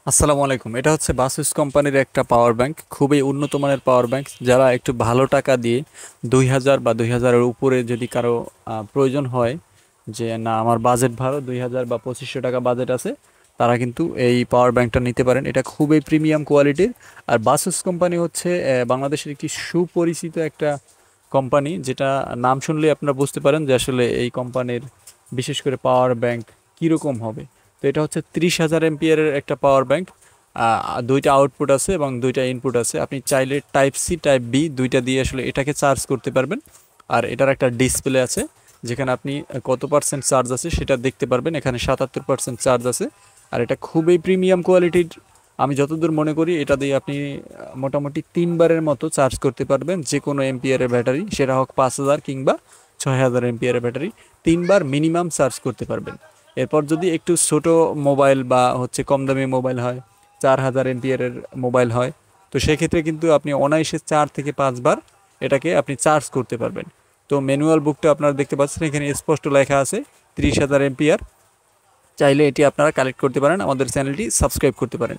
আসসালামু আলাইকুম। এটা হচ্ছে বাসুস কোম্পানির একটা পাওয়ার ব্যাংক, খুবই উন্নত মানের পাওয়ার ব্যাংক। যারা একটু ভালো টাকা দিয়ে 2000 বা 2000-এর উপরে যদি কারো প্রয়োজন হয়, যে না আমার বাজেট ভালো, 2000 বা 2500 টাকা বাজেট আছে, তারা কিন্তু এই পাওয়ার ব্যাংকটা নিতে পারেন। এটা খুবই প্রিমিয়াম কোয়ালিটির। আর বাসুস কোম্পানি হচ্ছে বাংলাদেশের একটি সুপরিচিত একটা কোম্পানি, যেটা নাম শুনলেই আপনারা বুঝতে পারেন যে আসলে এই কোম্পানির বিশেষ করে পাওয়ার ব্যাংক কীরকম হবে। তো এটা হচ্ছে 30,000 এমপিয়ারের একটা পাওয়ার ব্যাংক। দুইটা আউটপুট আছে এবং দুইটা ইনপুট আছে। আপনি চাইলে টাইপ সি টাইপ বি দুইটা দিয়ে আসলে এটাকে চার্জ করতে পারবেন। আর এটার একটা ডিসপ্লে আছে, যেখানে আপনি কত পার্সেন্ট চার্জ আছে সেটা দেখতে পারবেন। এখানে 77% চার্জ আছে। আর এটা খুবই প্রিমিয়াম কোয়ালিটির। আমি যতদূর মনে করি এটা দিয়ে আপনি মোটামুটি 3বারের মতো চার্জ করতে পারবেন যে কোনো এমপিয়ারের ব্যাটারি, সেটা হোক 5000 কিংবা 6000 এমপিয়ারের ব্যাটারি। 3বার মিনিমাম চার্জ করতে পারবেন। এরপর যদি একটু ছোট মোবাইল বা হচ্ছে কম দামি মোবাইল হয়, 4000 এমপিয়ারের মোবাইল হয়, তো সেক্ষেত্রে কিন্তু আপনি অনায়াসে 4 থেকে 5বার এটাকে আপনি চার্জ করতে পারবেন। তো ম্যানুয়াল বুকটা আপনারা দেখতে পাচ্ছেন, এখানে স্পষ্ট লেখা আছে 30,000 এমপিয়ার। চাইলে এটি আপনারা কালেক্ট করতে পারেন, আমাদের চ্যানেলটি সাবস্ক্রাইব করতে পারেন।